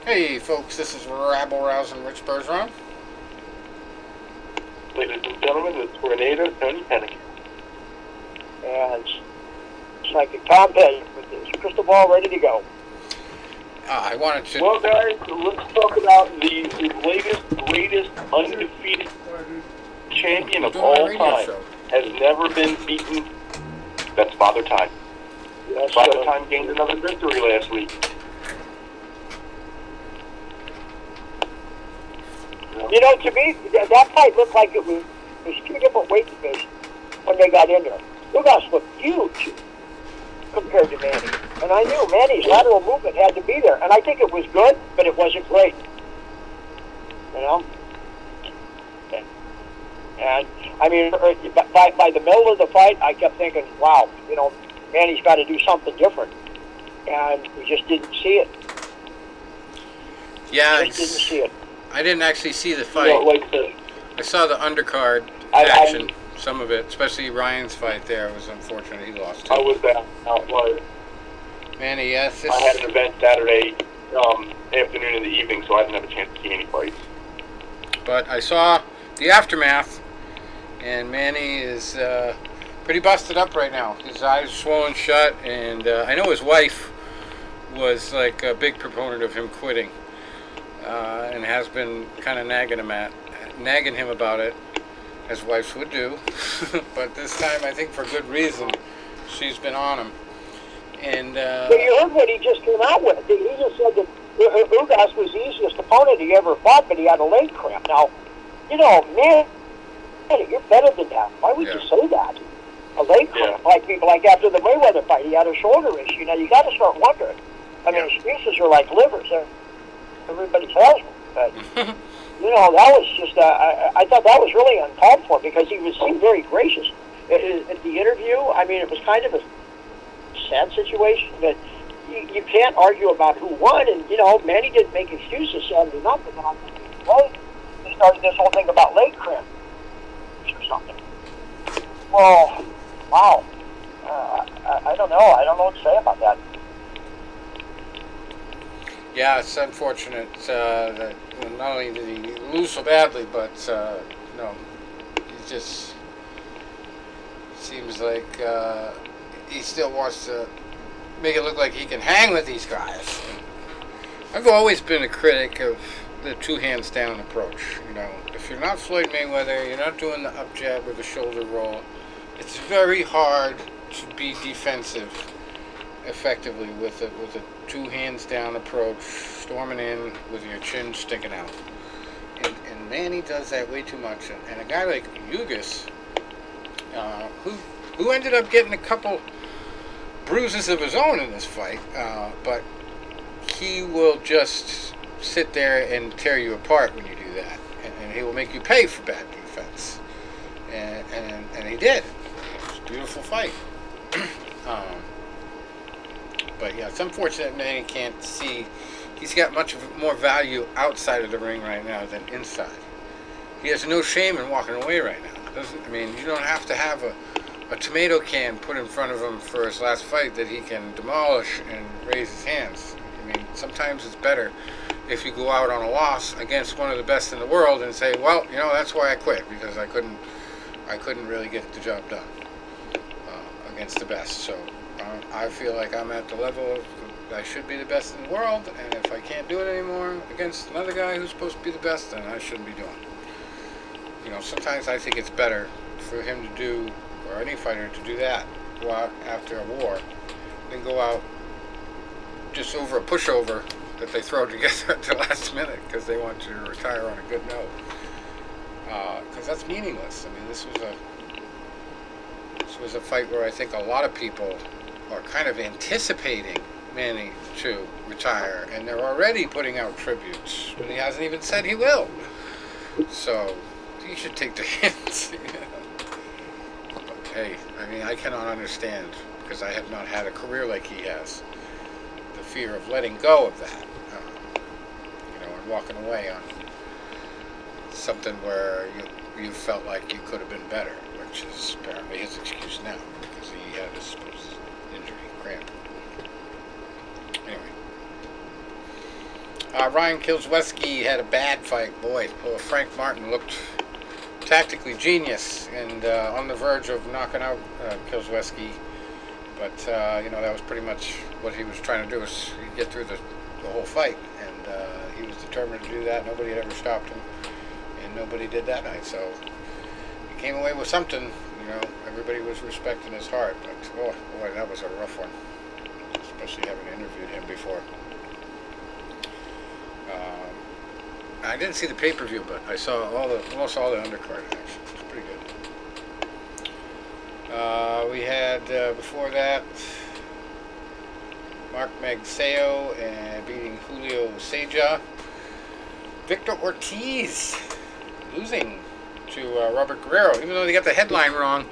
Hey folks, this is Rabble Rousing Rich Bergeron. Ladies and gentlemen, the Tornado Tony Penick. And Psychic Tom Petty with his crystal ball ready to go. I wanted to... Well, guys, let's talk about the latest, greatest, undefeated champion of all time. Has never been beaten. That's Father Time. Yes, Father Time gained another victory last week. You know, to me, that fight looked like it was two different weight divisions when they got in there. Ugas looked huge compared to Manny. And I knew Manny's lateral movement had to be there. And I think it was good, but it wasn't great. You know? And I mean, by the middle of the fight, I kept thinking, wow, you know, Manny's got to do something different. And we just didn't see it. Yeah, we just didn't see it. I didn't actually see the fight. I saw the undercard action, some of it, especially Ryan's fight there. It was unfortunate he lost too. I was out. Manny, yes. I had an event Saturday afternoon and the evening, so I didn't have a chance to see any fights. But I saw the aftermath, and Manny is pretty busted up right now. His eyes swollen shut, and I know his wife was like a big proponent of him quitting. And has been kind of nagging him about it, as wives would do. But this time, I think for good reason, she's been on him. And well, you heard what he just came out with. He just said that Ugas was the easiest opponent he ever fought, but he had a leg cramp. Now, you know, man, you're better than that. Why would you say that? A leg cramp, like after the Mayweather fight, he had a shoulder issue. Now you got to start wondering. I mean, excuses are like livers. Everybody has them, but you know, that was just I thought that was really uncalled for because he seemed very gracious at the interview. I mean, it was kind of a sad situation, but you can't argue about who won. And you know, Manny didn't make excuses Saturday night, but then on Monday he started this whole thing about leg cramp or something. Well, wow, I don't know. I don't know what to say about that. Yeah, it's unfortunate that not only did he lose so badly, but he just seems like he still wants to make it look like he can hang with these guys. I've always been a critic of the two hands down approach. You know, if you're not Floyd Mayweather, you're not doing the up jab with a shoulder roll. It's very hard to be defensive effectively with a two hands down approach, storming in with your chin sticking out. And Manny does that way too much. And a guy like Ugas, who ended up getting a couple bruises of his own in this fight, but he will just sit there and tear you apart when you do that. And he will make you pay for bad defense. And he did. It was a beautiful fight. But yeah, it's unfortunate Manny can't see. He's got much more value outside of the ring right now than inside. He has no shame in walking away right now. You don't have to have a tomato can put in front of him for his last fight that he can demolish and raise his hands. I mean, sometimes it's better if you go out on a loss against one of the best in the world and say, well, you know, that's why I quit, because I couldn't really get the job done against the best. So I feel like I'm at the level of I should be the best in the world, and if I can't do it anymore against another guy who's supposed to be the best, then I shouldn't be doing it. You know, sometimes I think it's better for him to do, or any fighter to do that, go out after a war, than go out just over a pushover that they throw together at the last minute because they want you to retire on a good note. Because that's meaningless. I mean, this was a fight where I think a lot of people are kind of anticipating Manny to retire, and they're already putting out tributes, but he hasn't even said he will. So he should take the hint. But hey, I mean, I cannot understand, because I have not had a career like he has, the fear of letting go of that, and walking away on something where you felt like you could have been better, which is apparently his excuse now, because he had this injury, cramp. Anyway, Ryan Kilsweski had a bad fight. Boy, Frank Martin looked tactically genius and on the verge of knocking out Kilsweski. But, that was pretty much what he was trying to do, was get through the whole fight. And he was determined to do that. Nobody had ever stopped him. And nobody did that night. So he came away with something. Everybody was respecting his heart. But, boy, that was a rough one. Especially having interviewed him before. I didn't see the pay-per-view, but I saw almost all the undercard action. It was pretty good. We had, before that, Mark Magsayo beating Julio Seja. Victor Ortiz losing to Robert Guerrero, even though they got the headline wrong.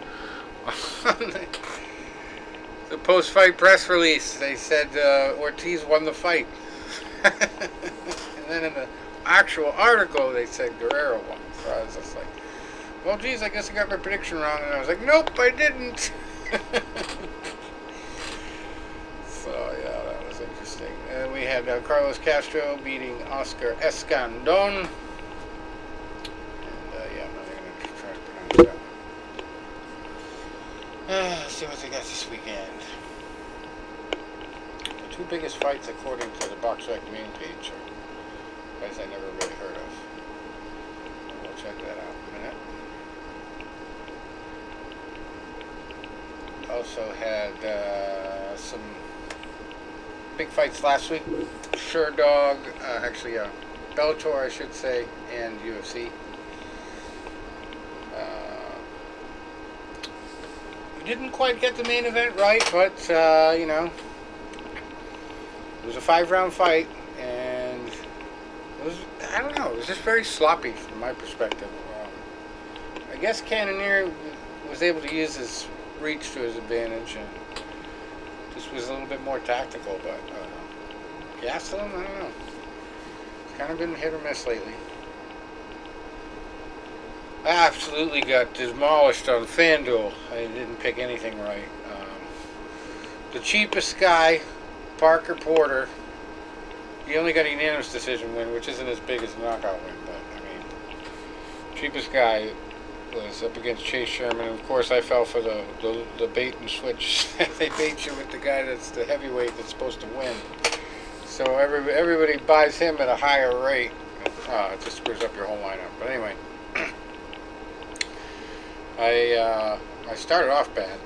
The post-fight press release, they said Ortiz won the fight. And then in the actual article, they said Guerrero won. So I was just like, well, geez, I guess I got my prediction wrong. And I was like, nope, I didn't. So, yeah, that was interesting. And we had Carlos Castro beating Oscar Escandon. And, I'm not even going to try to pronounce that one. Let's see what they got this weekend. The two biggest fights, according to the BoxRec main page, are guys I never really heard of. We'll check that out in a minute. Also had some big fights last week. Sherdog, Bellator, I should say, and UFC. We didn't quite get the main event right, but, it was a 5-round fight, and it was just very sloppy from my perspective. I guess Cannonier was able to use his reach to his advantage, and just was a little bit more tactical, but Gastelum, I don't know. It's kind of been hit or miss lately. I absolutely got demolished on FanDuel. I didn't pick anything right. The cheapest guy, Parker Porter, he only got a unanimous decision win, which isn't as big as a knockout win, but, cheapest guy was up against Chase Sherman. And of course, I fell for the bait and switch. They bait you with the guy that's the heavyweight that's supposed to win. So everybody buys him at a higher rate. It just screws up your whole lineup. But anyway, I started off bad.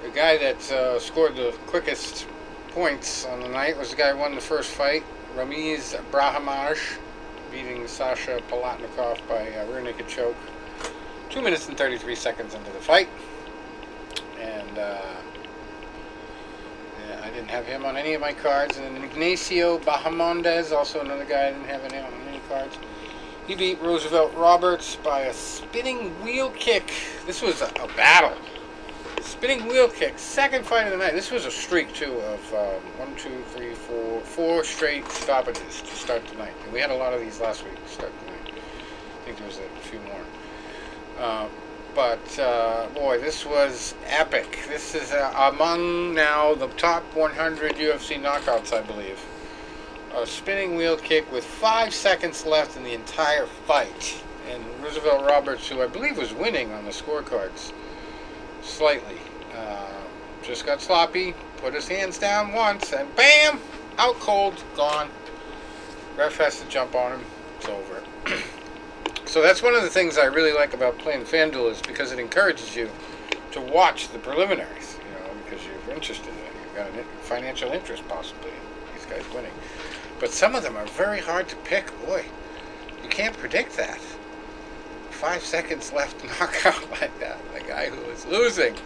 The guy that scored the quickest points on the night was the guy who won the first fight, Ramiz Brahimaj, beating Sasha Palatnikov by rear naked choke. 2 minutes and 33 seconds into the fight. And I didn't have him on any of my cards. And then Ignacio Bahamondes, also another guy I didn't have on any cards. He beat Roosevelt Roberts by a spinning wheel kick. This was a battle. Spinning wheel kick, second fight of the night. This was a streak, too, of 4 straight stoppages to start the night. And we had a lot of these last week to start the night. I think there was a few more. Boy, this was epic. This is among now the top 100 UFC knockouts, I believe. A spinning wheel kick with 5 seconds left in the entire fight. And Roosevelt Roberts, who I believe was winning on the scorecards, slightly, just got sloppy, put his hands down once, and bam! Out cold, gone. Ref has to jump on him. It's over. So that's one of the things I really like about playing FanDuel, is because it encourages you to watch the preliminaries, because you're interested in it. You've got a financial interest, possibly, in these guys winning. But some of them are very hard to pick. Boy, you can't predict that. 5 seconds left to knock out like that. The guy who was losing.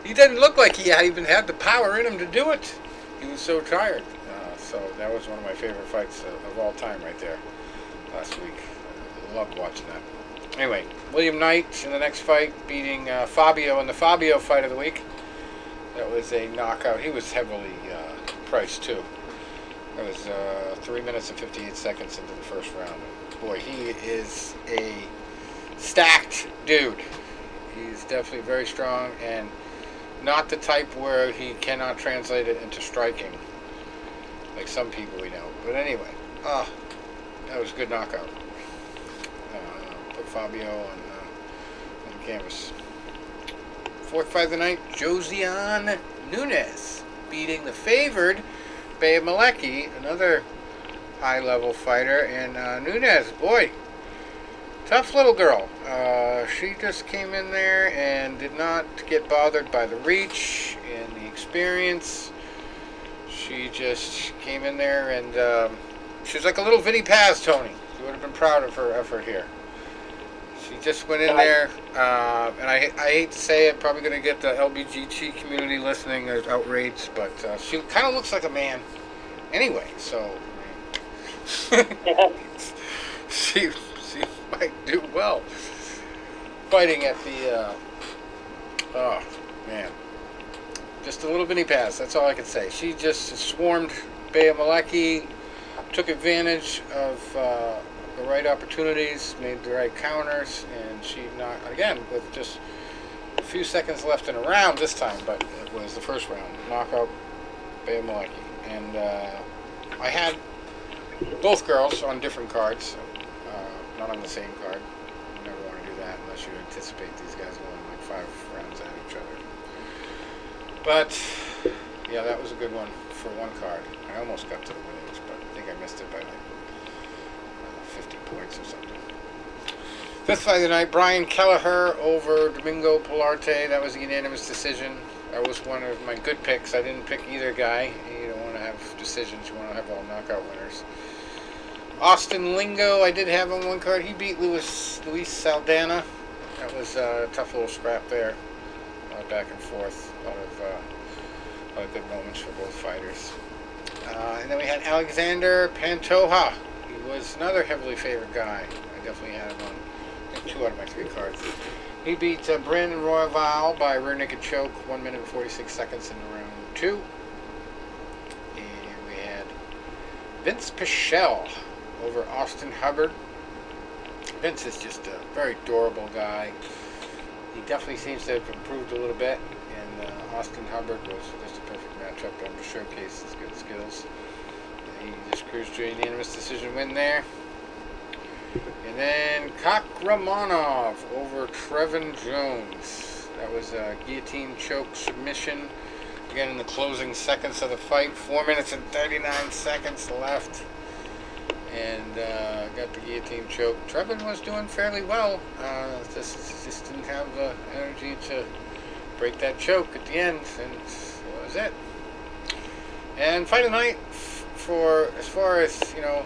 He didn't look like he even had the power in him to do it. He was so tired. So that was one of my favorite fights of all time right there last week. I loved watching that. Anyway, William Knight in the next fight, beating Fabio in the Fabio fight of the week. That was a knockout. He was heavily priced, too. That was 3 minutes and 58 seconds into the first round. Boy, he is a stacked dude. He's definitely very strong and not the type where he cannot translate it into striking, like some people we know. But anyway, that was a good knockout. Put Fabio on canvas. Fourth fight of the night, Josiane Nunes beating the favored Bea Malecki, another high-level fighter. And Nunes, boy, tough little girl. She just came in there and did not get bothered by the reach and the experience. She just came in there and she was like a little Vinnie Paz, Tony. You would have been proud of her effort here. She just went in there, and I hate to say it, probably going to get the LBGT community listening as outraged, but she kind of looks like a man anyway, so she might do well fighting at the, oh man, just a little Vinnie Paz, that's all I can say. She just swarmed Bea Malecki, took advantage of the right opportunities, made the right counters, and she knocked, again, with just a few seconds left in a round this time, but it was the first round, knockout Bea Malecki. And I had both girls on different cards, not on the same card. You never want to do that unless you anticipate these guys going like 5 rounds at each other. But, yeah, that was a good one for one card. I almost got to the winnings, but I think I missed it by like 50 points or something. Fifth fight of the night, Brian Kelleher over Domingo Pilarte. That was a unanimous decision. That was one of my good picks. I didn't pick either guy. You don't want to have decisions. You want to have all knockout winners. Austin Lingo, I did have on one card. He beat Luis Saldana. That was a tough little scrap there. Back and forth. A lot of good moments for both fighters. And then we had Alexander Pantoja. He was another heavily favored guy. I definitely had him on, I think, 2 out of my 3 cards. He beat Brandon Royval by rear naked choke, 1 minute and 46 seconds in round 2. And we had Vince Pichelle over Austin Hubbard. Vince is just a very durable guy. He definitely seems to have improved a little bit, and Austin Hubbard was just a perfect matchup to showcase his good skills. He just cruised to a unanimous decision win there. And then Kakramanov over Trevin Jones. That was a guillotine choke submission. Again, in the closing seconds of the fight, 4 minutes and 39 seconds left. And got the guillotine choke. Trevin was doing fairly well. Just didn't have the energy to break that choke at the end, and that was it. And fight of the night for, as far as, you know,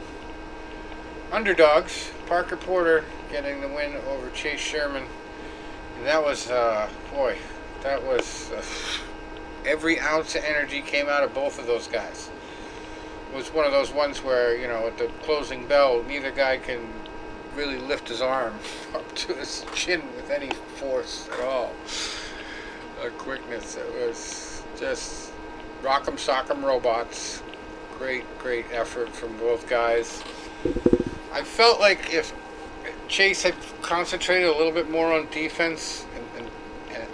underdogs, Parker Porter getting the win over Chase Sherman. And that was, boy, that was, every ounce of energy came out of both of those guys. It was one of those ones where, you know, at the closing bell, neither guy can really lift his arm up to his chin with any force at all. Quickness. It was just rock'em sock'em robots. Great effort from both guys. I felt like if Chase had concentrated a little bit more on defense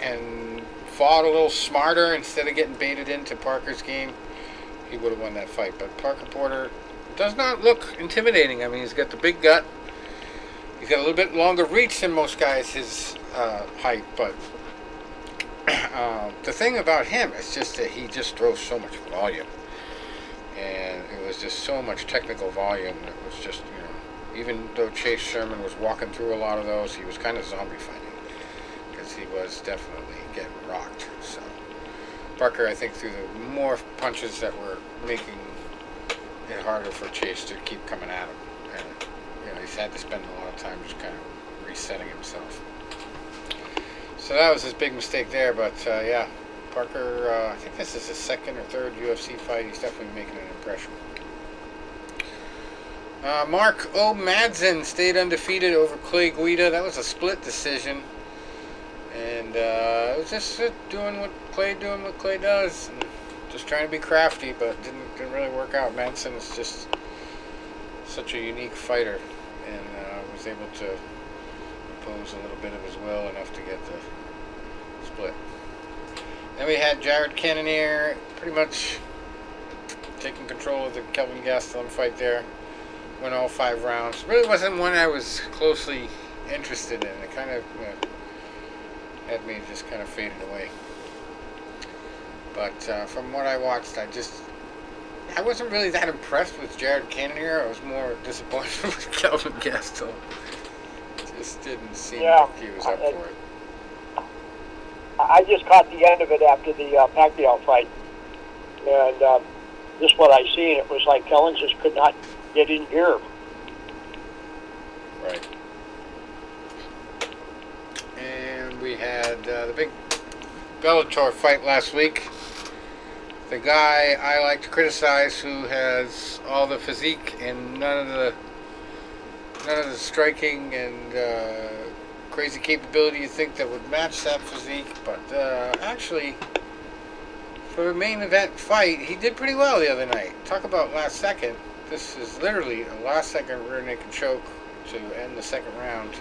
and fought a little smarter instead of getting baited into Parker's game, he would have won that fight. But Parker Porter does not look intimidating. I mean, he's got the big gut. He's got a little bit longer reach than most guys his height. But the thing about him is just that he just throws so much volume. And it was just so much technical volume. It was just, you know, even though Chase Sherman was walking through a lot of those, he was kind of zombie fighting. Because he was definitely getting rocked. So Parker, I think, threw the more punches that were making it harder for Chase to keep coming at him. And, you know, he's had to spend a lot of time just kind of resetting himself. So that was his big mistake there. But, yeah, Parker, I think this is his 2nd or 3rd UFC fight. He's definitely making an impression. Mark O. Madsen stayed undefeated over Clay Guida. That was a split decision. And it was just doing what Clay does, and just trying to be crafty, but didn't really work out. Madsen is just such a unique fighter, and was able to impose a little bit of his will enough to get the split. Then we had Jared Cannonier pretty much taking control of the Kelvin Gastelum fight there. Went all 5 rounds. Really wasn't one I was closely interested in. It kind of had me just kind of faded away. But from what I watched, I wasn't really that impressed with Jared Cannonier. I was more disappointed with Kelvin Gastelum. Just didn't seem like he was up for it. I just caught the end of it after the Pacquiao fight. And just what I seen, it was like Kellen just could not get in gear. Right. And we had the big Bellator fight last week. The guy I like to criticize, who has all the physique and none of the striking and crazy capability you think that would match that physique, but actually, for a main event fight, he did pretty well the other night. Talk about last second. This is literally a last second rear naked choke to end the second round.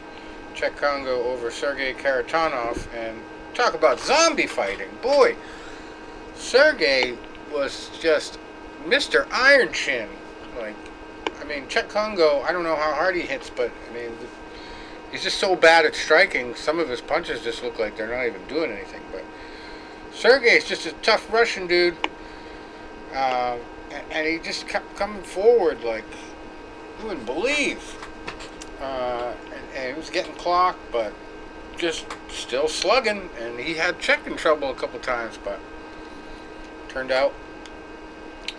Czech Congo over Sergey Karatanov, and talk about zombie fighting. Boy, Sergey was just Mr. Iron Chin. Czech Congo, I don't know how hard he hits, but he's just so bad at striking. Some of his punches just look like they're not even doing anything. But Sergey's just a tough Russian dude, and he just kept coming forward like you wouldn't believe. And he was getting clocked, but just still slugging. And he had Czech in trouble a couple times, but turned out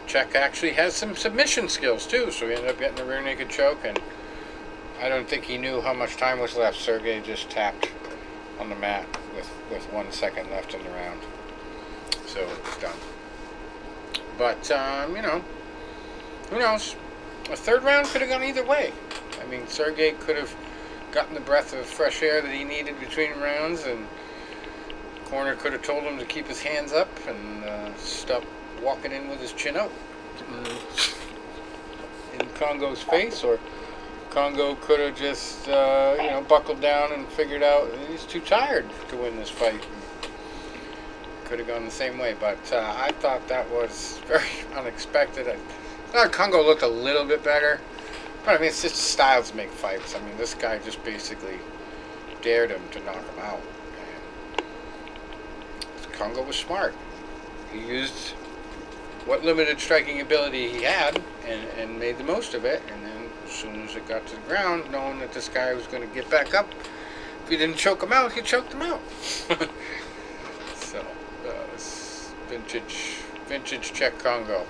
Czech actually has some submission skills too, so he ended up getting a rear naked choke, and I don't think he knew how much time was left. Sergey just tapped on the mat with 1 second left in the round, so it was done. But who knows? A third round could have gone either way. Sergey could have gotten the breath of fresh air that he needed between rounds, and the corner could have told him to keep his hands up and stop walking in with his chin out in Congo's face, or Congo could have just buckled down and figured out he's too tired to win this fight. Could have gone the same way, but I thought that was very unexpected. I thought Congo looked a little bit better, but it's just styles make fights. This guy just basically dared him to knock him out, and Congo was smart. He used what limited striking ability he had and made the most of it, and then as soon as it got to the ground, knowing that this guy was going to get back up, if he didn't choke him out, he choked him out. So it's vintage Czech Congo.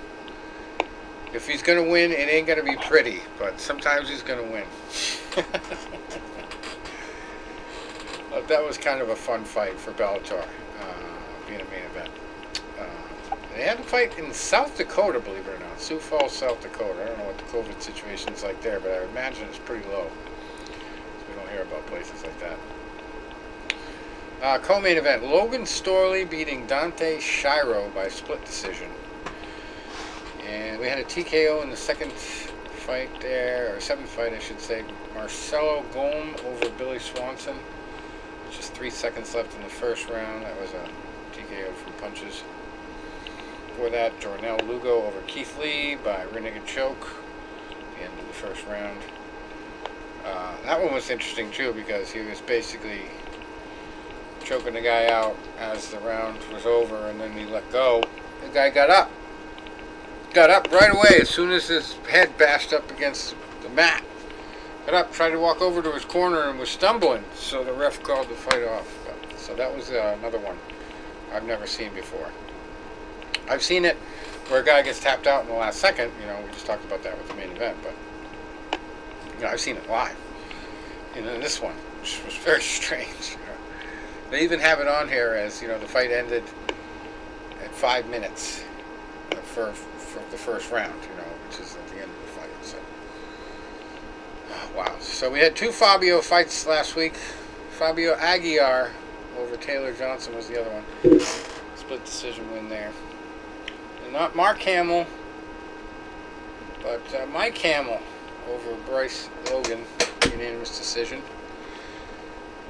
If he's going to win, it ain't going to be pretty, but sometimes he's going to win. But that was kind of a fun fight for Bellator, being a main event. They had a fight in South Dakota, believe it or not. Sioux Falls, South Dakota. I don't know what the COVID situation is like there, but I imagine it's pretty low. So we don't hear about places like that. Co-main event, Logan Storley beating Dante Shiro by split decision. And we had a TKO in the second fight there, or seventh fight, I should say. Marcelo Gome over Billy Swanson. Just 3 seconds left in the first round. That was a TKO from punches. Before that, Jornell Lugo over Keith Lee by rear naked choke at the end of the first round. That one was interesting too, because he was basically choking the guy out as the round was over, and then he let go. The guy got up right away as soon as his head bashed up against the mat. Got up, tried to walk over to his corner, and was stumbling, so the ref called the fight off. So that was another one I've never seen before. I've seen it where a guy gets tapped out in the last second. We just talked about that with the main event, but I've seen it live. And then this one, which was very strange. They even have it on here as the fight ended at 5 minutes for the first round. Which is at the end of the fight. So wow. So we had 2 Fabio fights last week. Fabio Aguiar over Taylor Johnson was the other one. Split decision win there. Not Mark Hamill, but Mike Hamill over Bryce Logan, unanimous decision.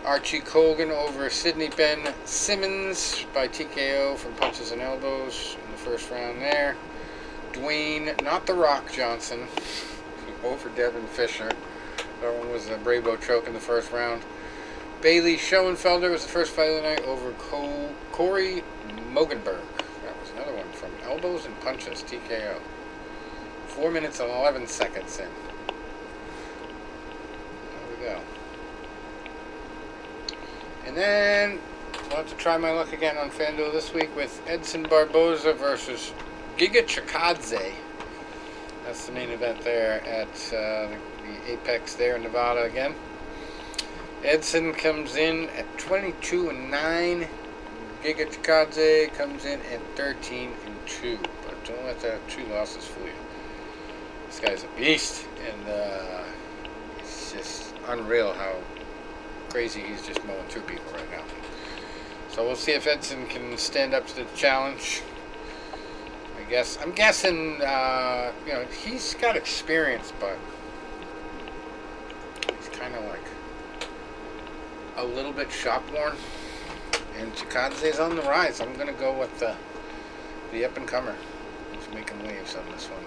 Archie Colgan over Sidney Ben Simmons by TKO from punches and elbows in the first round there. Dwayne, not The Rock Johnson, over Devin Fisher. That one was a Bravo choke in the first round. Bailey Schoenfelder was the first fight of the night over Corey Mogenberg. That was another one from elbows and punches, TKO. 4 minutes and 11 seconds in. There we go. And then I'll have to try my luck again on FanDuel this week with Edson Barboza versus Gigachikaze. That's the main event there at the Apex there in Nevada again. Edson comes in at 22-9. Gigachikaze comes in at 13-2. But don't let that 2 losses fool you. This guy's a beast, and it's just unreal how crazy he's just mowing through people right now. So we'll see if Edson can stand up to the challenge. I'm guessing, he's got experience, but he's kind of like a little bit shop-worn. And Chikaze's on the rise. I'm going to go with the up-and-comer who's making waves on this one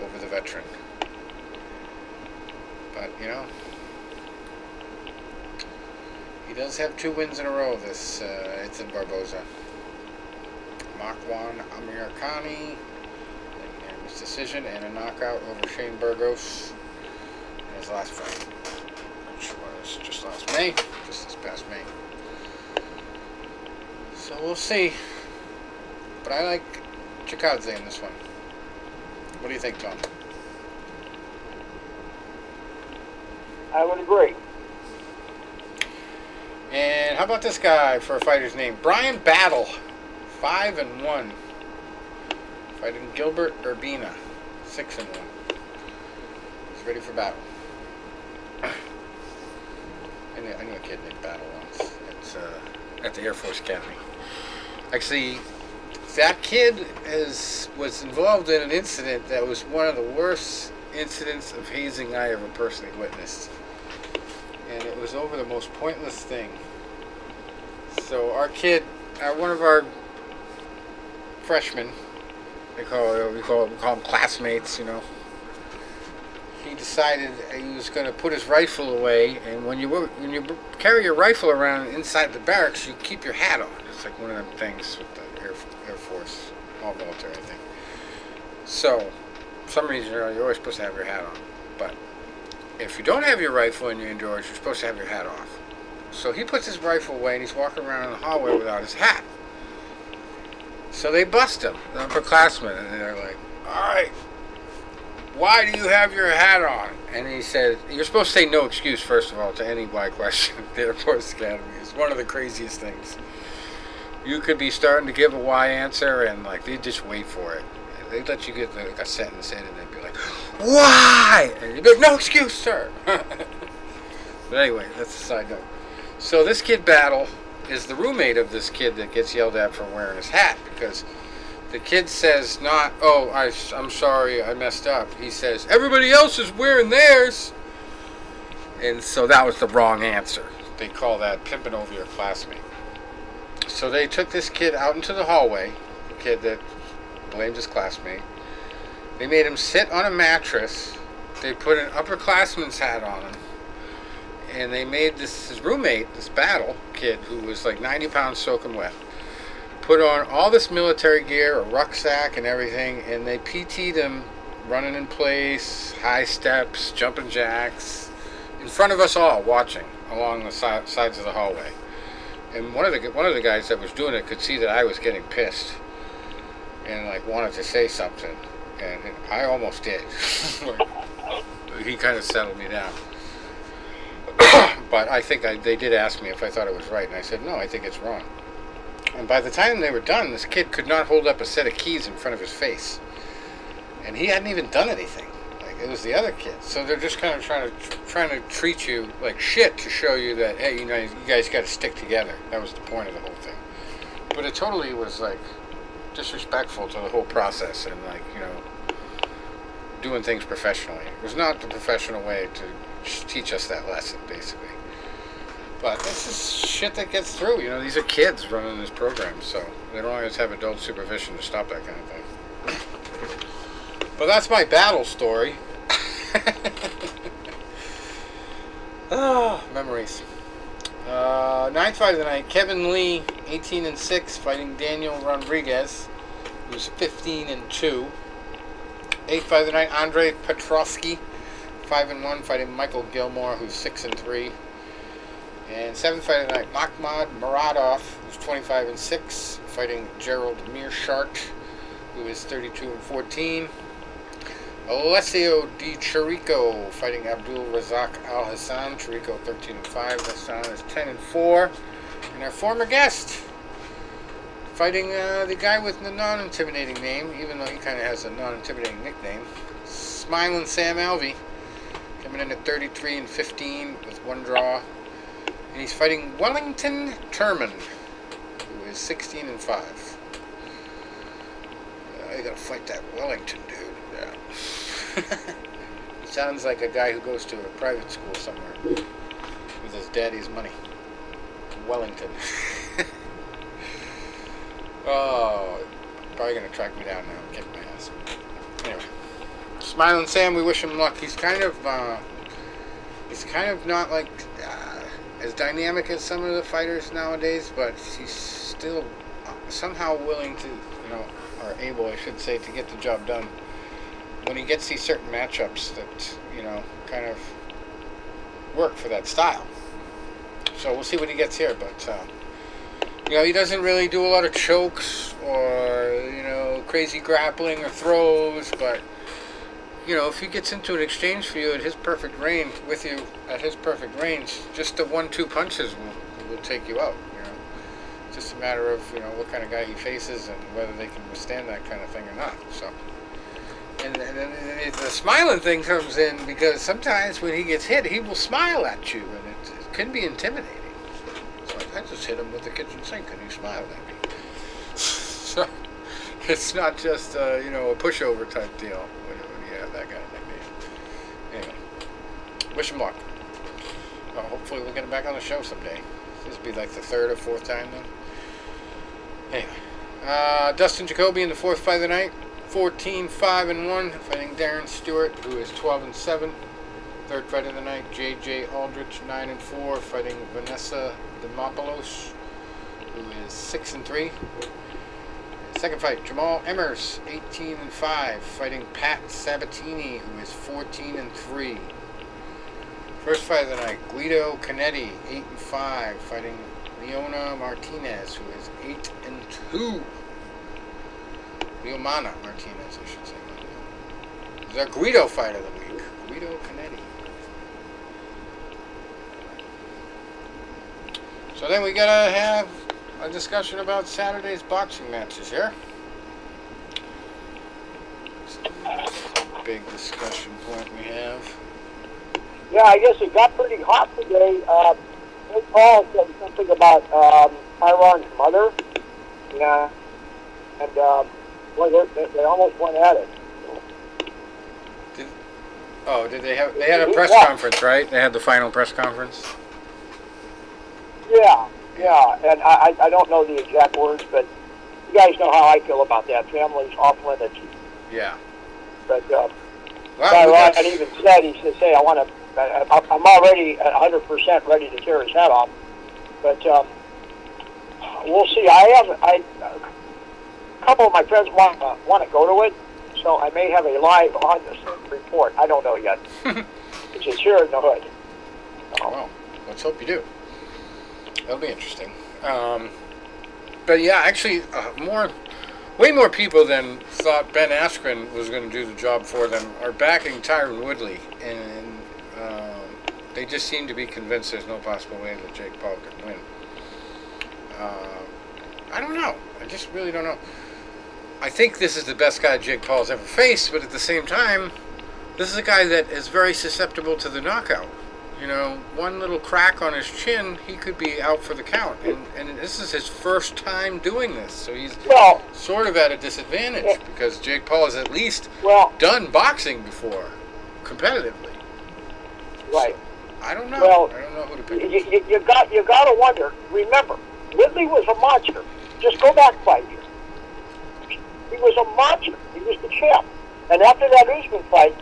over the veteran. But, he does have 2 wins in a row, this Edson Barboza. Makwan Amirkhani, unanimous decision, and a knockout over Shane Burgos in his last fight, which was just this past May. So we'll see. But I like Chikaze in this one. What do you think, Tom? I would agree. And how about this guy for a fighter's name? Brian Battle, 5-1. Fighting Gilbert Urbina, 6-1. He's ready for battle. I knew a kid named Battle once. It's at the Air Force Academy. Actually, that kid was involved in an incident that was one of the worst incidents of hazing I ever personally witnessed. And it was over the most pointless thing. So our kid, one of our freshmen, we call them classmates, he decided he was going to put his rifle away, and when you carry your rifle around inside the barracks, you keep your hat on. It's like one of them things with the Air Force, all military, I think. So, for some reason, you're always supposed to have your hat on. But if you don't have your rifle and you're indoors, you're supposed to have your hat off. So he puts his rifle away, and he's walking around in the hallway without his hat. So they bust him, the upperclassmen, and they're like, all right, why do you have your hat on? And he said, you're supposed to say no excuse, first of all, to any why question at the Air Force Academy. It's one of the craziest things. You could be starting to give a why answer, and they just wait for it. They'd let you get a sentence in, and they'd be like, why? And you'd be like, no excuse, sir. But anyway, that's a side note. So this kid Battle is the roommate of this kid that gets yelled at for wearing his hat, because the kid says not, oh, I'm sorry, I messed up. He says, everybody else is wearing theirs. And so that was the wrong answer. They call that pimping over your classmate. So they took this kid out into the hallway, the kid that blamed his classmate. They made him sit on a mattress. They put an upperclassman's hat on him. And they made his roommate, this Battle kid, who was like 90 pounds soaking wet, put on all this military gear, a rucksack and everything, and they PT'd him running in place, high steps, jumping jacks, in front of us all watching along the sides of the hallway. And one of the guys that was doing it could see that I was getting pissed and wanted to say something, and I almost did. He kind of settled me down. But I think they did ask me if I thought it was right, and I said, no, I think it's wrong. And by the time they were done, this kid could not hold up a set of keys in front of his face. And he hadn't even done anything. It was the other kid. So they're just kind of trying to treat you like shit to show you that, hey, you guys got to stick together. That was the point of the whole thing. But it totally was disrespectful to the whole process and doing things professionally. It was not the professional way to teach us that lesson, basically. But this is shit that gets through. These are kids running this program, so they don't always have adult supervision to stop that kind of thing. But that's my battle story. Oh, memories. Ninth fight of the night, Kevin Lee, 18-6, fighting Daniel Rodriguez, who's 15-2. Eighth fight of the night, Andre Petrovsky, 5-1, fighting Michael Gilmore, who's 6-3. And seventh fight of the night, Makhmud Muradov, who's 25-6, fighting Gerald Mearshart, who is 32-14. Alessio Di Chirico fighting Abdul Razak Al Hassan. Chirico 13-5. Hassan is 10-4. And our former guest fighting the guy with the non-intimidating name, even though he kind of has a non-intimidating nickname, Smiling Sam Alvey, coming in at 33-15 with one draw. And he's fighting Wellington Turman, who is 16-5. You gotta fight that Wellington dude. Yeah. Sounds like a guy who goes to a private school somewhere with his daddy's money. Wellington. Oh, probably gonna track me down now and kick my ass. Anyway, Smiling Sam, we wish him luck. He's kind of not like as dynamic as some of the fighters nowadays, but he's still somehow willing to, or able, I should say, to get the job done when he gets these certain matchups that, kind of work for that style. So we'll see what he gets here, but, he doesn't really do a lot of chokes or, crazy grappling or throws, but, if he gets into an exchange for you at his perfect range, with you at his perfect range, just the 1-2 punches will take you out, It's just a matter of, what kind of guy he faces and whether they can withstand that kind of thing or not, so. And then the smiling thing comes in because sometimes when he gets hit, he will smile at you, and it can be intimidating. It's like, I just hit him with the kitchen sink, and he smiled at me. So it's not just a pushover type deal when you have that kind of nickname. Anyway, wish him luck. Hopefully we'll get him back on the show someday. This will be like the third or fourth time then. Anyway, Dustin Jacoby in the fourth fight of the night. 14-5-1, fighting Darren Stewart, who is 12-7. Third fight of the night, J.J. Aldrich, 9-4, fighting Vanessa Demopoulos, who is 6-3. Second fight, Jamal Emmers, 18-5, fighting Pat Sabatini, who is 14-3. First fight of the night, Guido Canetti, 8-5, fighting Leona Martinez, who is 8-2. Leomana Martinez, I should say. The Guido fight of the week. Guido Canetti. So then we gotta have a discussion about Saturday's boxing matches here. Big discussion point we have. Yeah, I guess it got pretty hot today. Paul said something about Tyron's mother. Yeah. And, well, they almost went at it. Did they had a press conference, right? They had the final press conference? Yeah, and I don't know the exact words, but you guys know how I feel about that. Family's off limits. Yeah. But Tyron even said, he says, hey, I'm already at 100% ready to tear his head off. But we'll see. A couple of my friends want to go to it, so I may have a live on the report. I don't know yet. It's just here in the hood. Well, let's hope you do. That'll be interesting. But yeah, actually, way more people than thought Ben Askren was going to do the job for them are backing Tyron Woodley, and they just seem to be convinced there's no possible way that Jake Paul can win. I don't know. I just really don't know. I think this is the best guy Jake Paul's ever faced, but at the same time, this is a guy that is very susceptible to the knockout. One little crack on his chin, he could be out for the count. And this is his first time doing this, so he's sort of at a disadvantage because Jake Paul has at least done boxing before, competitively. Right. So, I don't know. Well, I don't know who to pick. You got to wonder. Remember, Woodley was a monster. Just go back 5 years. He was a monster. He was the champ. And after that Usman fight,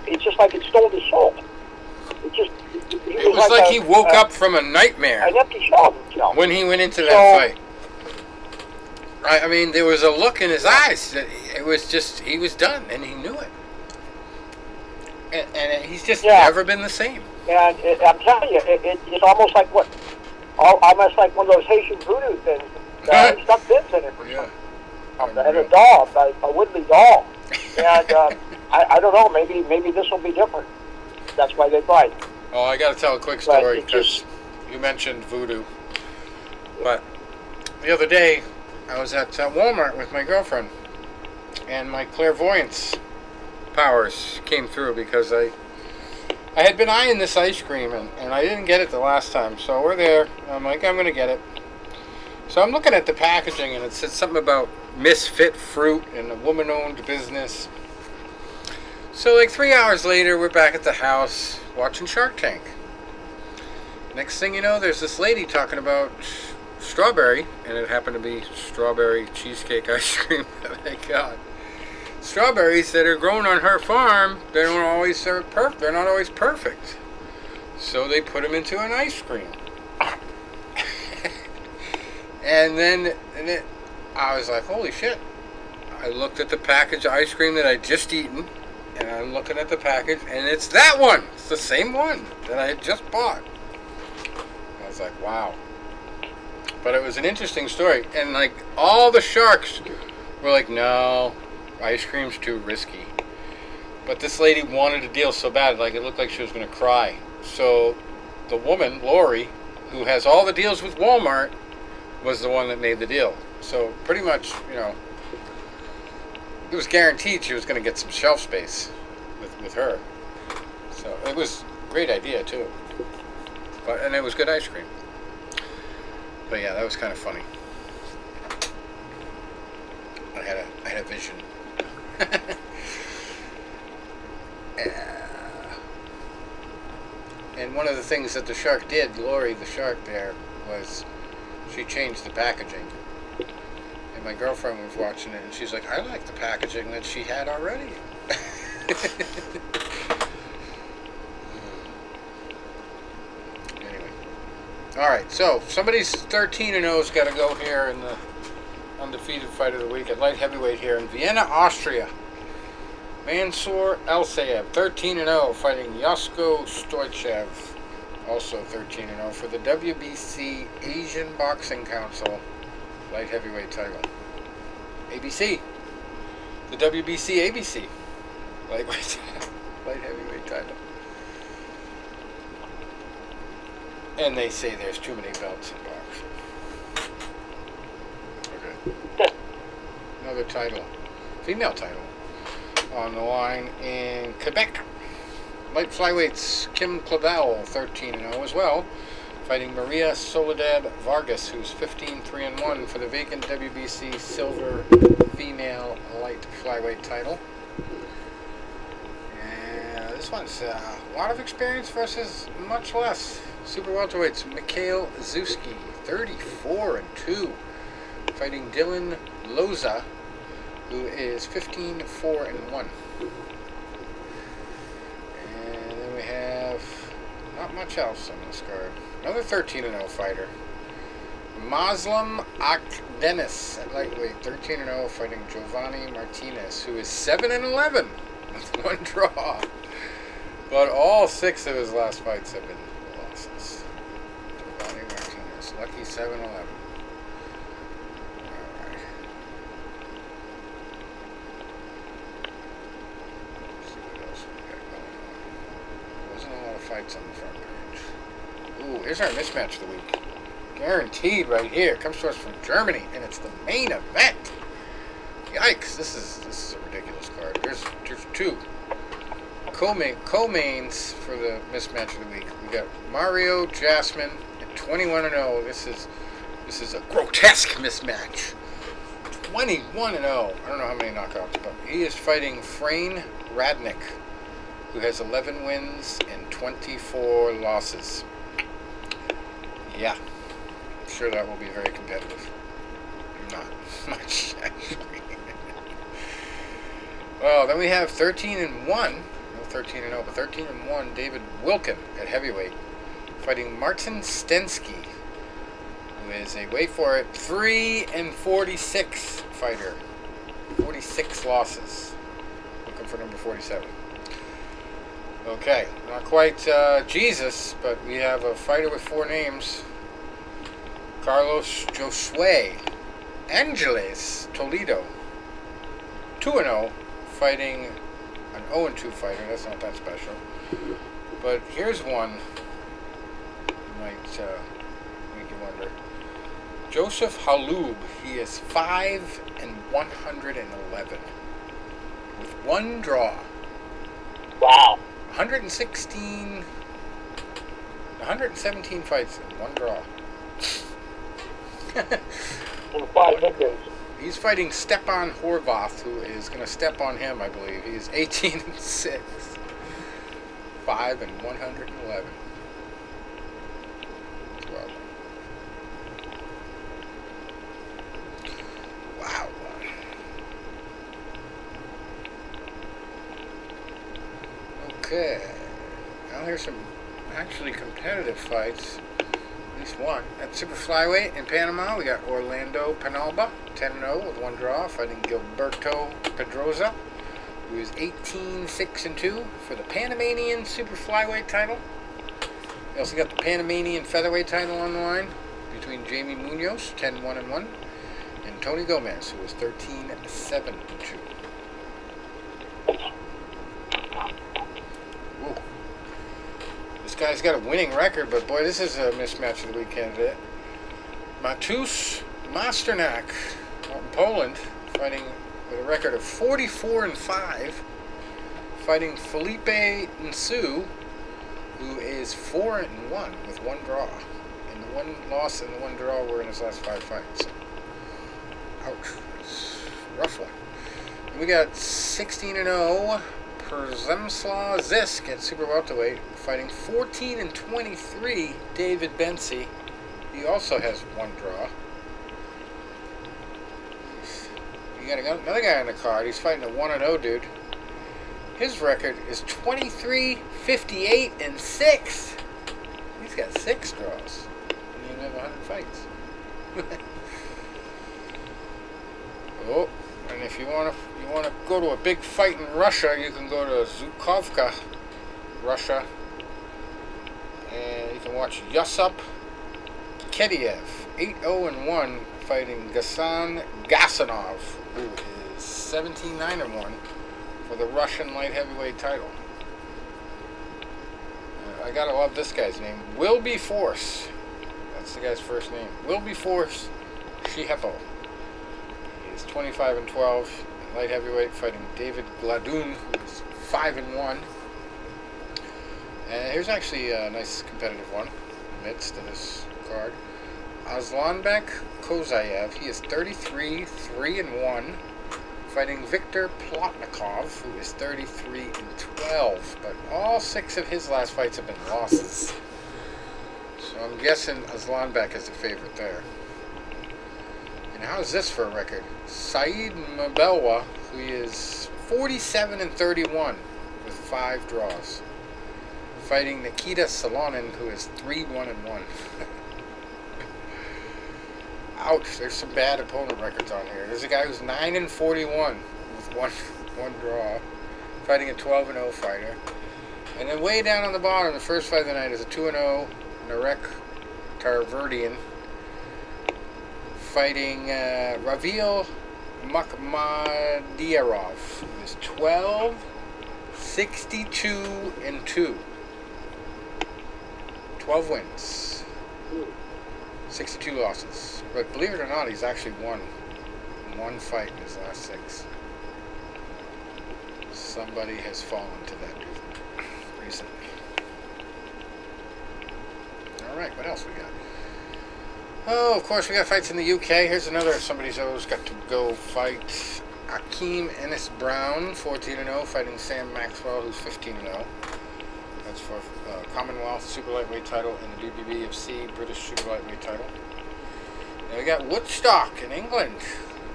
it's just like it stole his soul. It was like he woke up from a nightmare. An empty shell. When he went into that fight. I mean, there was a look in his eyes that it was just, he was done, and he knew it. And he's just never been the same. And I'm telling you, it's almost like almost like one of those Haitian voodoo things. Stuck pins in it. Yeah. And a doll, a Woodley doll. And I don't know, maybe this will be different. That's why they fight. Oh, I got to tell a quick story because you mentioned voodoo. But the other day, I was at Walmart with my girlfriend, and my clairvoyance powers came through because I had been eyeing this ice cream, and I didn't get it the last time. So we're there. I'm like, I'm going to get it. So I'm looking at the packaging, and it said something about misfit fruit and a woman-owned business. So like 3 hours later, we're back at the house watching Shark Tank. Next thing you know, there's this lady talking about strawberry, and it happened to be strawberry cheesecake ice cream that I got. Strawberries that are grown on her farm, they're not always perfect. So they put them into an ice cream. And then I was like, holy shit. I looked at the package of ice cream that I'd just eaten, and I'm looking at the package, and it's that one. It's the same one that I had just bought. I was like, wow. But it was an interesting story. And like all the sharks were like, no, ice cream's too risky. But this lady wanted a deal so bad, like it looked like she was going to cry. So the woman, Lori, who has all the deals with Walmart, was the one that made the deal. So pretty much, it was guaranteed she was going to get some shelf space with her. So it was a great idea too. And it was good ice cream. But yeah, that was kind of funny. I had a vision. And one of the things that the shark did, Lori, the shark there, was she changed the packaging. And my girlfriend was watching it, and she's like, I like the packaging that she had already. Anyway. Alright, so somebody's 13-0's got to go here in the undefeated fight of the week at light heavyweight here in Vienna, Austria. Mansour Elsayev, 13-0, fighting Yasko Stoichev, also 13-0, for the WBC Asian Boxing Council light heavyweight title. ABC. The WBC ABC light heavyweight title. And they say there's too many belts in boxing. Okay. Another title, female title, on the line in Quebec. Light flyweights, Kim Clavel, 13-0 as well, fighting Maria Soledad Vargas, who's 15-3-1 for the vacant WBC silver female light flyweight title. And this one's a lot of experience versus much less. Super welterweights, Mikhail Zuski, 34-2, fighting Dylan Loza, who is 15-4-1. And then we have not much else on this card. Another 13-0 fighter, Muslim Akdenis at lightweight, 13-0, fighting Giovanni Martinez, who is 7-11 with one draw. But all 6 of his last fights have been losses. Giovanni Martinez, lucky 7-11. Fights on the front page. Ooh, here's our mismatch of the week. Guaranteed right here. Comes to us from Germany, and it's the main event. Yikes, this is a ridiculous card. There's 2 co-mains for the mismatch of the week. We got Mario Jasmine at 21-0. This is a grotesque mismatch. 21-0. I don't know how many knockouts, but he is fighting Frane Radnick, who has 11 wins and 24 losses. Yeah, I'm sure that will be very competitive. Not much, actually. Well, then we have 13-1. No 13-0, but 13-1. David Wilkin at heavyweight, fighting Martin Stensky, who is a, wait for it, 3-46 fighter. 46 losses. Looking for number 47. Okay, not quite Jesus, but we have a fighter with 4 names. Carlos Josue Angeles Toledo, 2-0, fighting an 0-2 fighter. That's not that special. But here's one might make you wonder. Joseph Haloub. He is 5-111 with 1 draw. Wow. 117 fights and 1 draw. And 5 victories. He's fighting Stepan Horvath, who is going to step on him, I believe. He's 18-6, 5-111. Well, wow. Okay. Now here's some actually competitive fights. At least one. At super flyweight in Panama, we got Orlando Penalba, 10-0 with 1 draw, fighting Gilberto Pedroza, who is 18-6-2 for the Panamanian super flyweight title. We also got the Panamanian featherweight title on the line between Jamie Munoz, 10-1-1, and Tony Gomez, who is 13-7-2. Whoa. This guy's got a winning record, but boy, this is a mismatch of the week candidate. Matus Masternak from Poland, fighting with a record of 44-5, fighting Felipe Nsu, who is 4-1 with 1 draw. And the 1 loss and the 1 draw were in his last 5 fights. Ouch. It's a rough one. And we got 16-0 Przemysław Zisk at super welterweight, fighting 14-23 David Bensi. He also has 1 draw. You got another guy on the card. He's fighting a 1-0 dude. His record is 23-58-6. He's got 6 draws. And he have 100 fights. Oh, and if you want to go to a big fight in Russia, you can go to Zhukovka, Russia, and you can watch Yusuf Kediev, 8-0-1, fighting Ghassan Gasanov, who is 17-9-1 for the Russian light heavyweight title. I gotta love this guy's name, Wilby Force. That's the guy's first name, Wilby Force Shihepo. He's 25-12, light heavyweight, fighting David Gladun, who is 5-1. And here's actually a nice competitive one in the midst of this card. Aslanbek Kozayev, he is 33-3-1, fighting Viktor Plotnikov, who is 33-12. But all 6 of his last fights have been losses. So I'm guessing Aslanbek is the favorite there. And how's this for a record? Saeed Mbelwa, who is 47-31 with 5 draws, fighting Nikita Salonen, who is 3-1-1. Ouch, there's some bad opponent records on here. There's a guy who's 9-41 with one draw, fighting a 12-0 fighter. And then way down on the bottom, the first fight of the night is a 2-0 Narek Tarverdian, fighting Ravil Makhmadiyarov, who is 12-62-2. 12 wins, 62 losses. But believe it or not, he's actually won 1 fight in his last 6. Somebody has fallen to that dude recently. Alright, what else we got? Oh, of course, we got fights in the UK. Here's another somebody's always got to go fight. Akeem Ennis Brown, 14-0, fighting Sam Maxwell, who's 15-0. That's for Commonwealth Super Lightweight title and the BBBFC British Super Lightweight title. And we got Woodstock in England.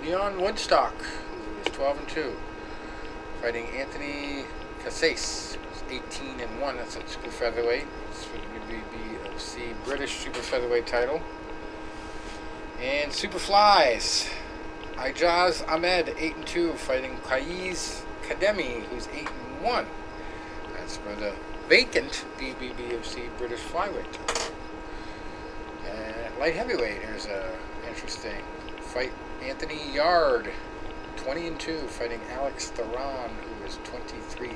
Leon Woodstock, who is 12-2, fighting Anthony Casace, who's 18-1. That's at super featherweight. It's for the WBOC British super featherweight title. And super flies, Ijaz Ahmed, 8-2, fighting Qais Kademi, who's 8-1. That's for the vacant BBBFC British flyweight title. And light heavyweight, there's a interesting fight. Anthony Yard, 20-2, fighting Alex Theron, who is 23-5.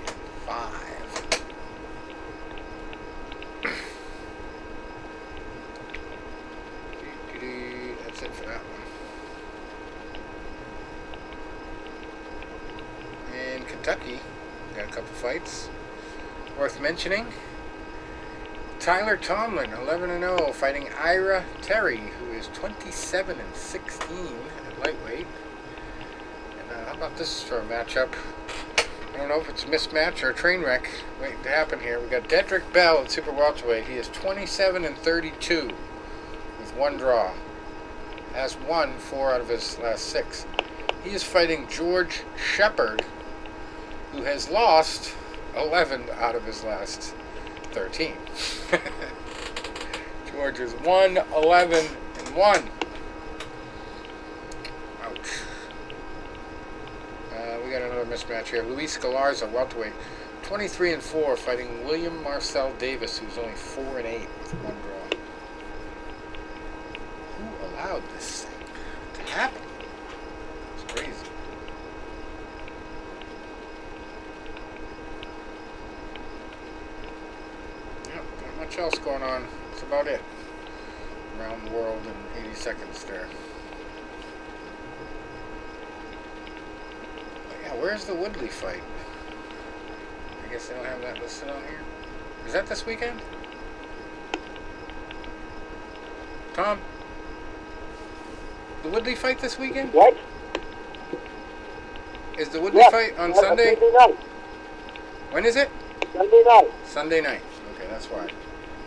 That's it for that one. In Kentucky, got a couple fights worth mentioning. Tyler Tomlin, 11-0, fighting Ira Terry, who is 27-16 at lightweight. And how about this for a matchup? I don't know if it's a mismatch or a train wreck waiting to happen here. We got Dedrick Bell at super welterweight. He is 27-32 with one draw. Has won 4 out of his last 6. He is fighting George Shepard, who has lost 11 out of his last 13. George is 1-11-1. Ouch. We got another mismatch here. Luis Galarza, welterweight, 23-4, fighting William Marcel Davis, who's only 4-8 with one draw. Who allowed this thing to happen? It's crazy. Not much else going on. That's about it. Around the world in 80 seconds there. But yeah, where's the Woodley fight? I guess they don't have that listed on here. Is that this weekend? Tom? The Woodley fight this weekend? What? Is the Woodley fight on Sunday? Sunday night. When is it? Sunday night. Sunday night. Okay, that's why.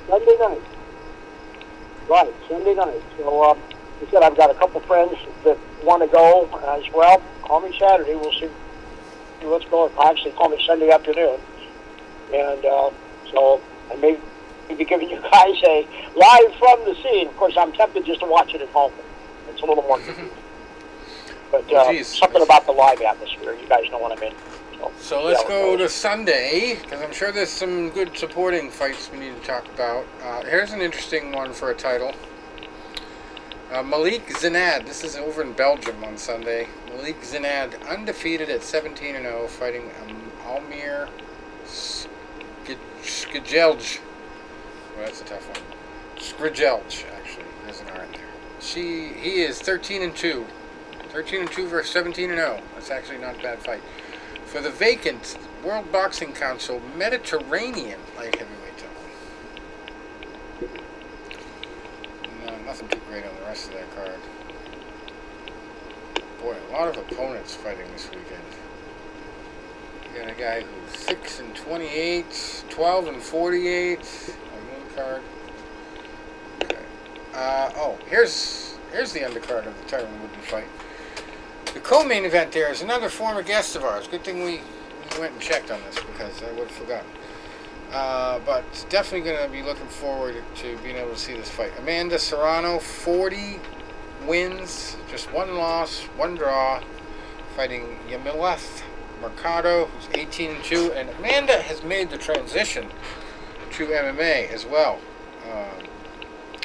Sunday night. Right, Sunday night. So, he said, I've got a couple friends that want to go as well. Call me Saturday. We'll see what's going on. Actually, call me Sunday afternoon. And so I may be giving you guys a live from the scene. Of course, I'm tempted just to watch it at home. It's a little more convenient. But something about the live atmosphere. You guys know what I mean. So let's go to Sunday, because I'm sure there's some good supporting fights we need to talk about. Here's an interesting one for a title. Malik Zinad, this is over in Belgium on Sunday. Malik Zinad, undefeated at 17-0, fighting Almir Skrijelj. Well, that's a tough one. Skrijelj, actually. There's an R in there. He is 13-2. 13-2 versus 17-0. That's actually not a bad fight. For the vacant World Boxing Council Mediterranean light heavyweight title. No, nothing too great on the rest of that card. Boy, a lot of opponents fighting this weekend. You got a guy who's 6-28, 12-48 on one card. Okay. Here's the undercard of the Tyron Woodley fight. The co-main event there is another former guest of ours. Good thing we went and checked on this, because I would have forgotten. But definitely going to be looking forward to being able to see this fight. Amanda Serrano, 40 wins, just one loss, one draw, fighting Yamileth Mercado, who's 18-2. And Amanda has made the transition to MMA as well,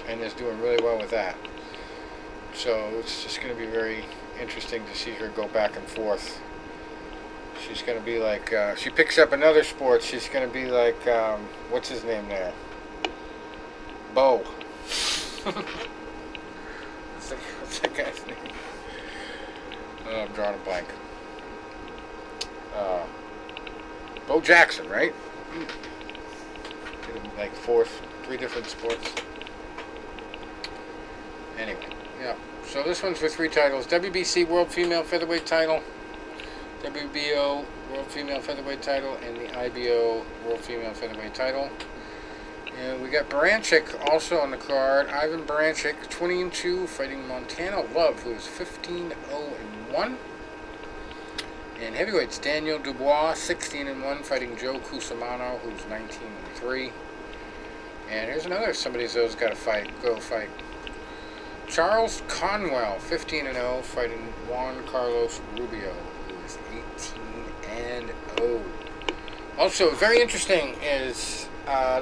and is doing really well with that. So it's just going to be very interesting to see her go back and forth. She's going to be like, she picks up another sport, she's going to be like, what's his name there? Bo. What's that guy's name? Oh, I'm drawing a blank. Bo Jackson, right? Did him like 3 different sports. Anyway, yeah. So this one's for 3 titles. WBC World Female Featherweight title, WBO World Female Featherweight title, and the IBO World Female Featherweight title. And we got Baranchik also on the card. Ivan Baranchik, 20-2, fighting Montana Love, who is 15-0-1. In heavyweights, Daniel Dubois, 16-1, fighting Joe Cusimano, who's 19-3. And here's another somebody who's got to go fight. Charles Conwell, 15-0, fighting Juan Carlos Rubio, who is 18-0. Also, very interesting is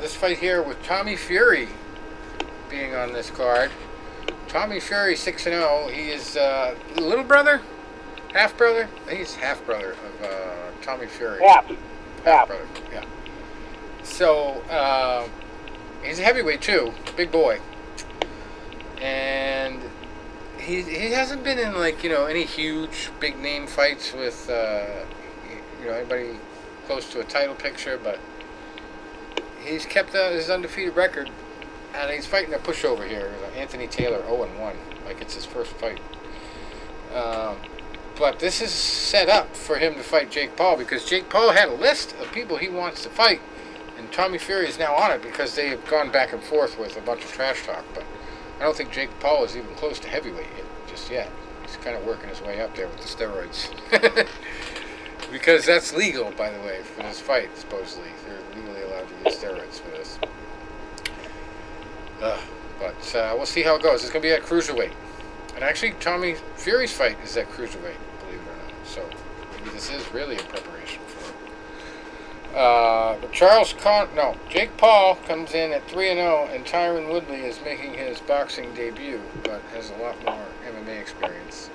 this fight here with Tommy Fury being on this card. Tommy Fury, 6-0. He is little brother, half brother. I think he's half brother of Tommy Fury. Half brother. Yeah. So he's a heavyweight too, big boy. And he hasn't been in any huge big name fights with anybody close to a title picture, but he's kept his undefeated record, and he's fighting a pushover here. Anthony Taylor, 0-1, like it's his first fight. But this is set up for him to fight Jake Paul, because Jake Paul had a list of people he wants to fight, and Tommy Fury is now on it because they have gone back and forth with a bunch of trash talk. But I don't think Jake Paul is even close to heavyweight just yet. He's kind of working his way up there with the steroids. Because that's legal, by the way, for this fight, supposedly. They're legally allowed to use steroids for this. But we'll see how it goes. It's going to be at cruiserweight. And actually, Tommy Fury's fight is at cruiserweight, believe it or not. So maybe this is really in preparation for it. But Jake Paul comes in at 3-0, and Tyron Woodley is making his boxing debut, but has a lot more MMA experience.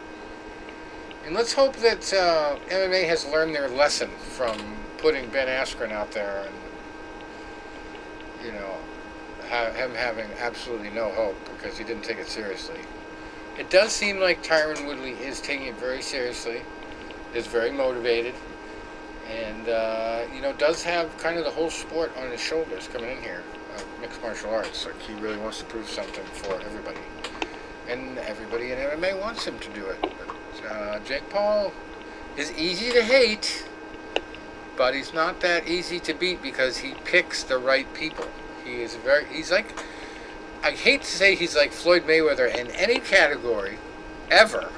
And let's hope that MMA has learned their lesson from putting Ben Askren out there and, him having absolutely no hope because he didn't take it seriously. It does seem like Tyron Woodley is taking it very seriously, is very motivated, and, does have kind of the whole sport on his shoulders coming in here, mixed martial arts. Like, he really wants to prove something for everybody. And everybody in MMA wants him to do it. But Jake Paul is easy to hate, but he's not that easy to beat because he picks the right people. He's like, I hate to say he's like Floyd Mayweather in any category, ever,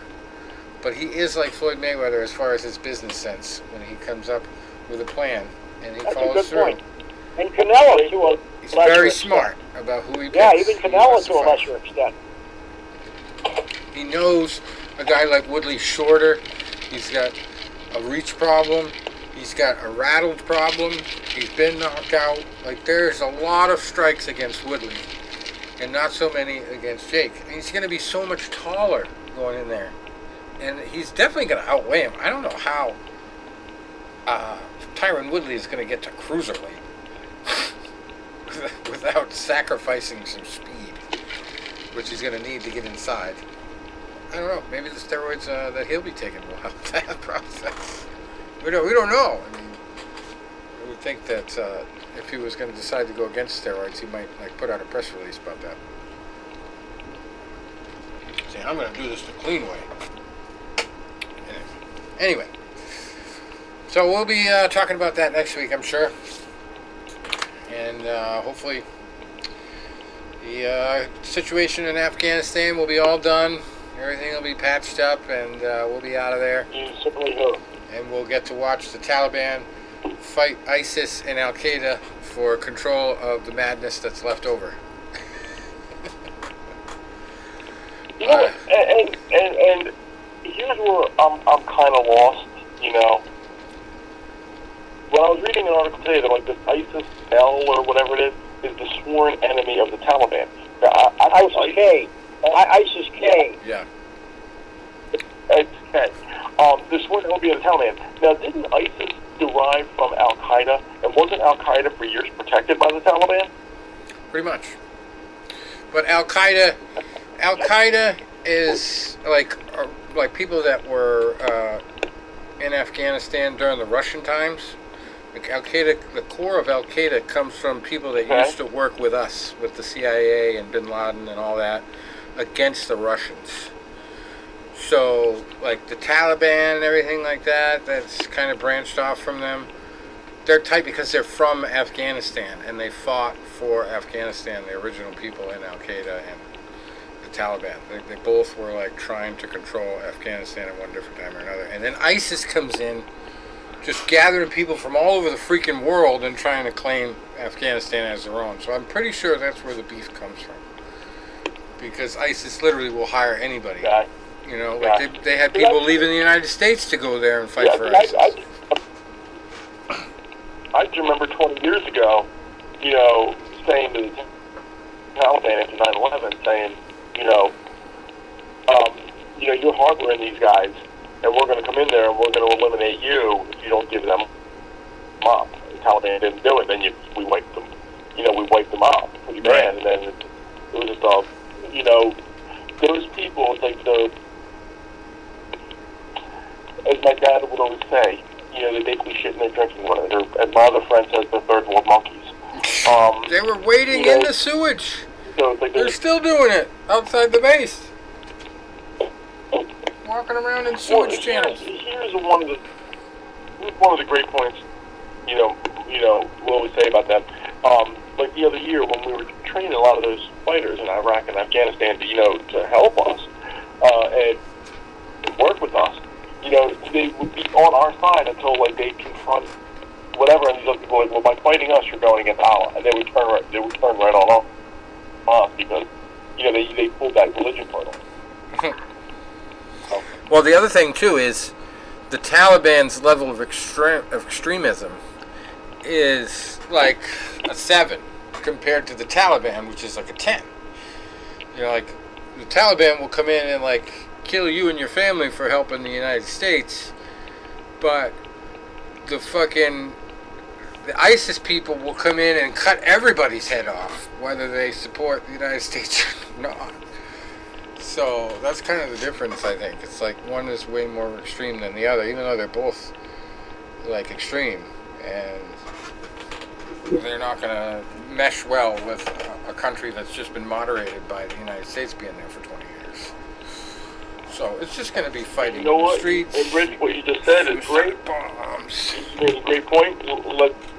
but he is like Floyd Mayweather as far as his business sense when he comes up with a plan and he follows through. Point. And Canelo, to a he's very smart about who he picks. Yeah, even Canelo to a lesser extent. He knows a guy like Woodley's shorter. He's got a reach problem. He's got a rattled problem. He's been knocked out. Like, there's a lot of strikes against Woodley and not so many against Jake. And he's going to be so much taller going in there. And he's definitely going to outweigh him. I don't know how Tyron Woodley is going to get to cruiserweight without sacrificing some speed, which he's going to need to get inside. I don't know. Maybe the steroids that he'll be taking will help that process. We don't know. I mean, I would think that if he was going to decide to go against steroids, he might put out a press release about that. See, I'm going to do this the clean way. Anyway, so we'll be talking about that next week, I'm sure, and hopefully the situation in Afghanistan will be all done. Everything will be patched up, and we'll be out of there. You simply hope. And we'll get to watch the Taliban fight ISIS and Al Qaeda for control of the madness that's left over. And here's where I'm kind of lost. When I was reading an article today that this ISIS-L or whatever it is the sworn enemy of the Taliban. ISIS-K. ISIS-K. Yeah. Okay. The sworn enemy of the Taliban. Now, didn't ISIS derive from Al Qaeda, and wasn't Al Qaeda for years protected by the Taliban? Pretty much. But Al Qaeda is like people that were in Afghanistan during the Russian times. Like Al Qaeda, the core of Al Qaeda comes from people that used to work with us, with the CIA and Bin Laden and all that, against the Russians. So, like the Taliban and everything like that, that's kind of branched off from them. They're tight because they're from Afghanistan, and they fought for Afghanistan, the original people in Al Qaeda, and Taliban. They both were like trying to control Afghanistan at one different time or another. And then ISIS comes in, just gathering people from all over the freaking world and trying to claim Afghanistan as their own. So I'm pretty sure that's where the beef comes from. Because ISIS literally will hire anybody. Yeah. You know, like they had people leaving the United States to go there and fight for ISIS. I just remember 20 years ago, you know, saying to the Taliban after 9/11, saying, you're harboring these guys, and we're going to come in there and we're going to eliminate you if you don't give them up. The Taliban didn't do it, then we wiped them. We wiped them out pretty bad, and then it was just those people, it's like as my dad would always say, they basically shit in their drinking water. As my other friend says, they're third world monkeys. They were wading in the sewage. So it's like they're still doing it outside the base. Walking around in sewage channels. Here's one of the great points, we'll always say about that. Like the other year when we were training a lot of those fighters in Iraq and Afghanistan to help us and work with us, they would be on our side until like they confront whatever, and these other people were like, well, by fighting us, you're going against Allah, and they would turn right on us because they pulled that religion part on. Well, the other thing too is the Taliban's level of extremism is like a 7 compared to the Taliban, which is like a 10. Like the Taliban will come in and like kill you and your family for helping the United States, but the ISIS people will come in and cut everybody's head off, whether they support the United States or not. So that's kind of the difference, I think. It's like one is way more extreme than the other, even though they're both like extreme, and they're not going to mesh well with a country that's just been moderated by the United States being there for 20 years. So it's just going to be fighting in the streets. And Rich, what you just said is great. Bombs. You made a great point.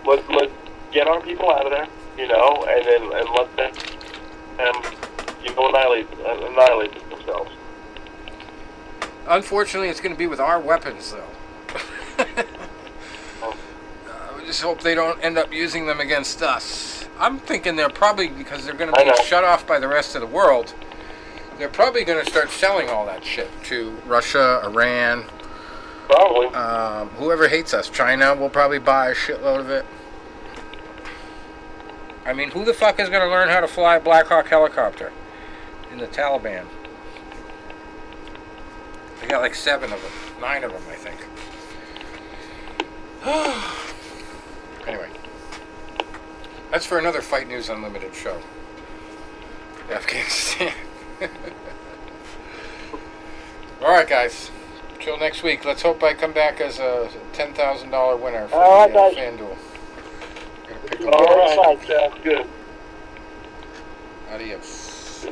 Let's get our people out of there, and let them annihilate themselves. Unfortunately, it's going to be with our weapons, though. We just hope they don't end up using them against us. I'm thinking they're probably, because they're going to be shut off by the rest of the world, they're probably going to start selling all that shit to Russia, Iran. Probably. Whoever hates us. China will probably buy a shitload of it. I mean, who the fuck is going to learn how to fly a Black Hawk helicopter in the Taliban? They got like 7 of them. 9 of them, I think. Anyway. That's for another Fight News Unlimited show. Afghanistan. Alright, guys. Till next week. Let's hope I come back as a $10,000 winner for FanDuel. All right. Sounds good. Adios.